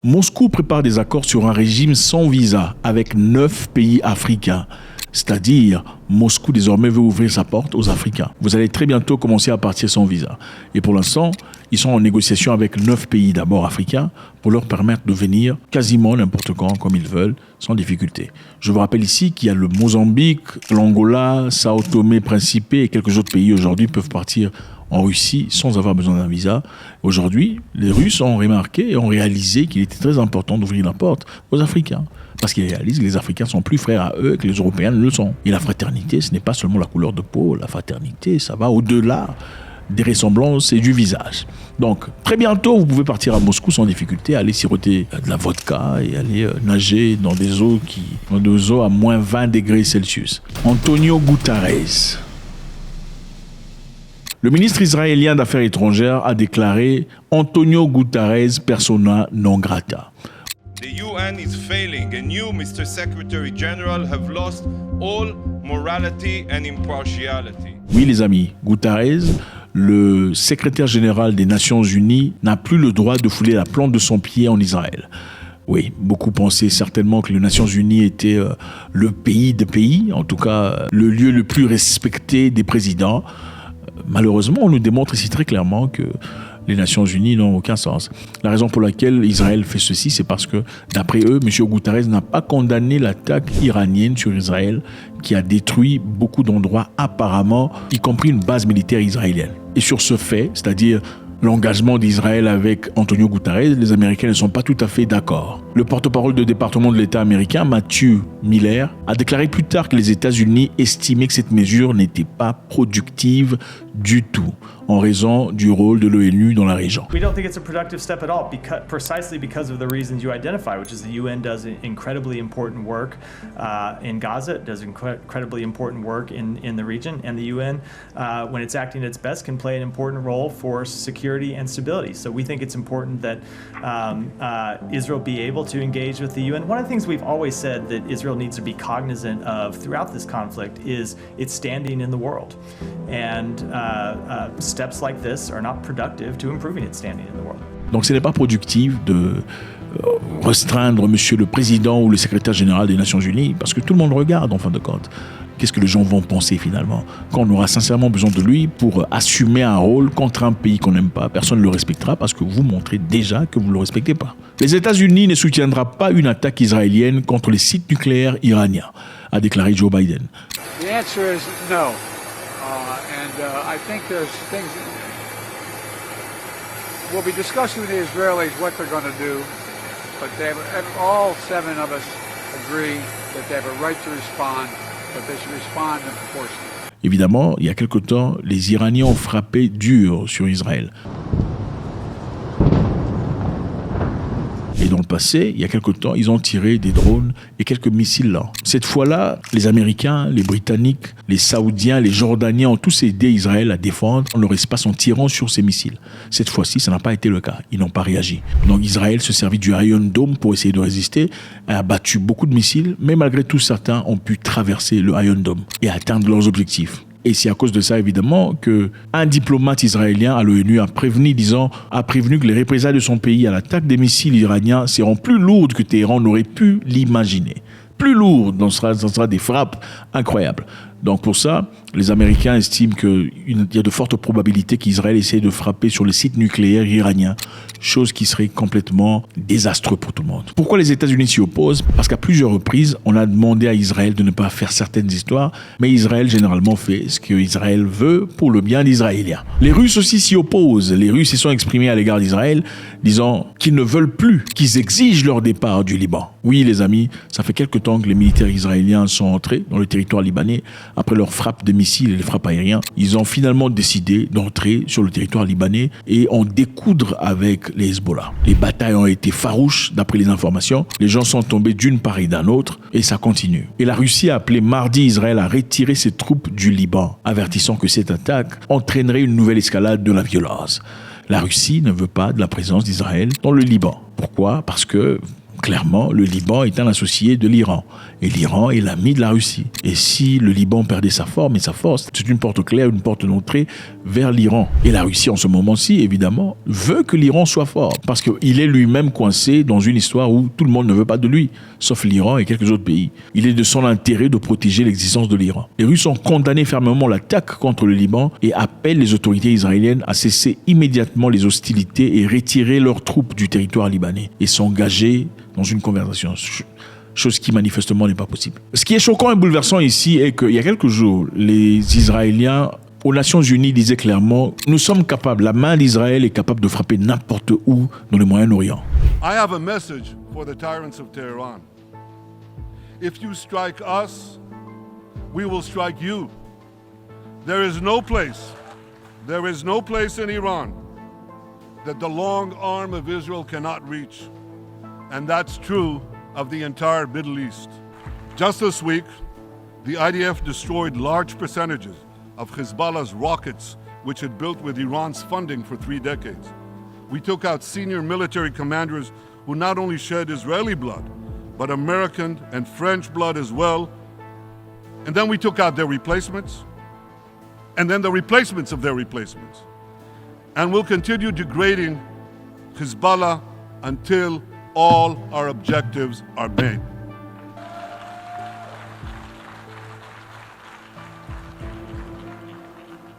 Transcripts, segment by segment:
Moscou prépare des accords sur un régime sans visa avec 9 pays africains. C'est-à-dire, Moscou désormais veut ouvrir sa porte aux Africains. Vous allez très bientôt commencer à partir sans visa. Et pour l'instant, ils sont en négociation avec 9 pays d'abord africains pour leur permettre de venir quasiment n'importe quand, comme ils veulent, sans difficulté. Je vous rappelle ici qu'il y a le Mozambique, l'Angola, Sao Tomé, Principe et quelques autres pays aujourd'hui peuvent partir en Russie sans avoir besoin d'un visa. Aujourd'hui, les Russes ont remarqué et ont réalisé qu'il était très important d'ouvrir la porte aux Africains. Parce qu'ils réalisent que les Africains sont plus frères à eux que les Européens ne le sont. Et la fraternité, ce n'est pas seulement la couleur de peau. La fraternité, ça va au-delà des ressemblances et du visage. Donc, très bientôt, vous pouvez partir à Moscou sans difficulté, aller siroter de la vodka et aller nager dans des eaux à moins 20 degrés Celsius. Antonio Guterres. Le ministre israélien d'Affaires étrangères a déclaré Antonio Guterres persona non grata. The UN is failing and you, Mr. Secretary General, have lost all morality and impartiality. Oui, les amis, Guterres, le secrétaire général des Nations Unies, n'a plus le droit de fouler la plante de son pied en Israël. Oui, beaucoup pensaient certainement que les Nations Unies étaient le pays des pays, en tout cas le lieu le plus respecté des présidents. Malheureusement, on nous démontre ici très clairement que les Nations Unies n'ont aucun sens. La raison pour laquelle Israël fait ceci, c'est parce que, d'après eux, M. Guterres n'a pas condamné l'attaque iranienne sur Israël qui a détruit beaucoup d'endroits apparemment, y compris une base militaire israélienne. Et sur ce fait, c'est-à-dire l'engagement d'Israël avec Antonio Guterres, les Américains ne sont pas tout à fait d'accord. Le porte-parole du département de l'État américain, Matthew Miller, a déclaré plus tard que les États-Unis estimaient que cette mesure n'était pas productive du tout, en raison du rôle de l'ONU dans la région. We don't think it's a productive step at all, precisely because of the reasons you identify, which is the UN does incredibly important work in Gaza, it does incredibly important work in the region, and the UN, when it's acting at its best, can play an important role for security and stability. So we think it's important that Israel be able to engage with the UN. One of the things we've always said that Israel needs to be cognizant of throughout this conflict is its standing in the world. And steps like this are not productive to improving its standing in the world. Donc ce n'est pas productif de restreindre monsieur le président ou le secrétaire général des Nations Unies parce que tout le monde regarde en fin de compte. Qu'est-ce que les gens vont penser finalement quand on aura sincèrement besoin de lui pour assumer un rôle contre un pays qu'on n'aime pas? Personne ne le respectera parce que vous montrez déjà que vous ne le respectez pas. Les États-Unis ne soutiendront pas une attaque israélienne contre les sites nucléaires iraniens, a déclaré Joe Biden. The answer is no. I think there's things we'll be discussing with the Israelis what they're going to do, but all 7 of us agree that they have a right to respond, but they should respond in proportion. Évidemment, il y a quelque temps, les Iraniens ont frappé dur sur Israël. Et dans le passé, il y a quelque temps, ils ont tiré des drones et quelques missiles là. Cette fois-là, les Américains, les Britanniques, les Saoudiens, les Jordaniens ont tous aidé Israël à défendre leur espace en tirant sur ces missiles. Cette fois-ci, ça n'a pas été le cas. Ils n'ont pas réagi. Donc Israël se servit du Iron Dome pour essayer de résister, a abattu beaucoup de missiles, mais malgré tout, certains ont pu traverser le Iron Dome et atteindre leurs objectifs. Et c'est à cause de ça, évidemment, qu'un diplomate israélien à l'ONU a prévenu que les représailles de son pays à l'attaque des missiles iraniens seront plus lourdes que Téhéran n'aurait pu l'imaginer. Plus lourdes, ce sera des frappes incroyables. Donc pour ça, les Américains estiment qu'il y a de fortes probabilités qu'Israël essaie de frapper sur les sites nucléaires iraniens, chose qui serait complètement désastreuse pour tout le monde. Pourquoi les États-Unis s'y opposent? Parce qu'à plusieurs reprises, on a demandé à Israël de ne pas faire certaines histoires, mais Israël généralement fait ce qu'Israël veut pour le bien d'Israéliens. Les Russes aussi s'y opposent. Les Russes se sont exprimés à l'égard d'Israël, disant qu'ils ne veulent plus, qu'ils exigent leur départ du Liban. Oui, les amis, ça fait quelque temps que les militaires israéliens sont entrés dans le territoire libanais. Après leurs frappes de missiles et les frappes aériennes, ils ont finalement décidé d'entrer sur le territoire libanais et en découdre avec les Hezbollah. Les batailles ont été farouches, d'après les informations. Les gens sont tombés d'une part et d'un autre, et ça continue. Et la Russie a appelé mardi Israël à retirer ses troupes du Liban, avertissant que cette attaque entraînerait une nouvelle escalade de la violence. La Russie ne veut pas de la présence d'Israël dans le Liban. Pourquoi? Parce que Clairement, le Liban est un associé de l'Iran. Et l'Iran est l'ami de la Russie. Et si le Liban perdait sa forme et sa force, c'est une porte claire, une porte d'entrée vers l'Iran. Et la Russie, en ce moment-ci, évidemment, veut que l'Iran soit fort. Parce qu'il est lui-même coincé dans une histoire où tout le monde ne veut pas de lui, sauf l'Iran et quelques autres pays. Il est de son intérêt de protéger l'existence de l'Iran. Les Russes ont condamné fermement l'attaque contre le Liban et appellent les autorités israéliennes à cesser immédiatement les hostilités et retirer leurs troupes du territoire libanais et s'engager dans une conversation, chose qui manifestement n'est pas possible. Ce qui est choquant et bouleversant ici est qu'il y a quelques jours, les Israéliens aux Nations Unies disaient clairement « Nous sommes capables, la main d'Israël est capable de frapper n'importe où dans le Moyen-Orient. » I have a message for the tyrants of Tehran. If you strike us, we will strike you. There is no place in Iran that the long arm of Israel cannot reach. And that's true of the entire Middle East. Just this week, the IDF destroyed large percentages of Hezbollah's rockets, which it built with Iran's funding for 3 decades. We took out senior military commanders who not only shed Israeli blood, but American and French blood as well. And then we took out their replacements, and then the replacements of their replacements. And we'll continue degrading Hezbollah until all our objectives are made.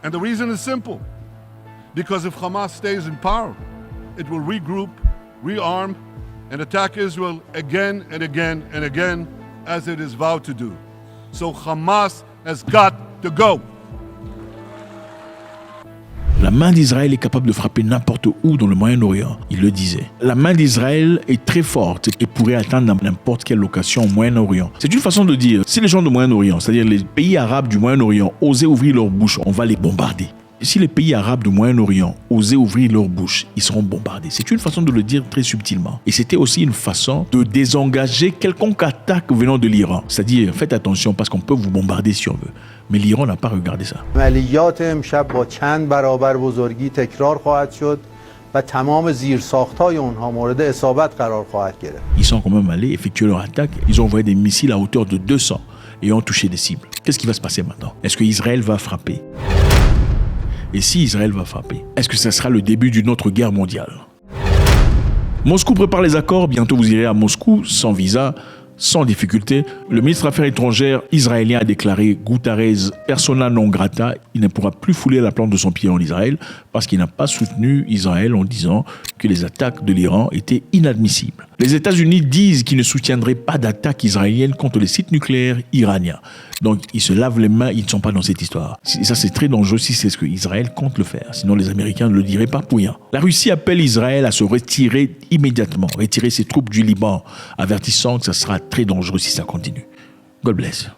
And the reason is simple. Because if Hamas stays in power, it will regroup, rearm, and attack Israel again and again and again, as it is vowed to do. So Hamas has got to go. La main d'Israël est capable de frapper n'importe où dans le Moyen-Orient, il le disait. La main d'Israël est très forte et pourrait atteindre n'importe quelle location au Moyen-Orient. C'est une façon de dire, si les gens du Moyen-Orient, c'est-à-dire les pays arabes du Moyen-Orient, osaient ouvrir leur bouche, on va les bombarder. Si les pays arabes du Moyen-Orient osaient ouvrir leur bouche, ils seront bombardés. C'est une façon de le dire très subtilement. Et c'était aussi une façon de désengager quelconque attaque venant de l'Iran. C'est-à-dire, faites attention parce qu'on peut vous bombarder si on veut. Mais l'Iran n'a pas regardé ça. عملیات امشب با چند برابر بزرگی تکرار خواهد شد و تمام زیرساخت‌های اونها مورد اصابت قرار خواهد گرفت. Ils sont quand même allés effectuer leur attaque. Ils ont envoyé des missiles à hauteur de 200 et ont touché des cibles. Qu'est-ce qui va se passer maintenant? Est-ce que Israël va frapper? Et si Israël va frapper, est-ce que ça sera le début d'une autre guerre mondiale? Moscou prépare les accords. Bientôt, vous irez à Moscou sans visa, sans difficulté. Le ministre des Affaires étrangères israélien a déclaré Guterres persona non grata. Il ne pourra plus fouler la plante de son pied en Israël parce qu'il n'a pas soutenu Israël en disant que les attaques de l'Iran étaient inadmissibles. Les États-Unis disent qu'ils ne soutiendraient pas d'attaques israéliennes contre les sites nucléaires iraniens. Donc, ils se lavent les mains, ils ne sont pas dans cette histoire. Et ça, c'est très dangereux si c'est ce que Israël compte le faire. Sinon, les Américains ne le diraient pas pour rien. La Russie appelle Israël à se retirer immédiatement, retirer ses troupes du Liban, avertissant que ça sera très dangereux si ça continue. God bless.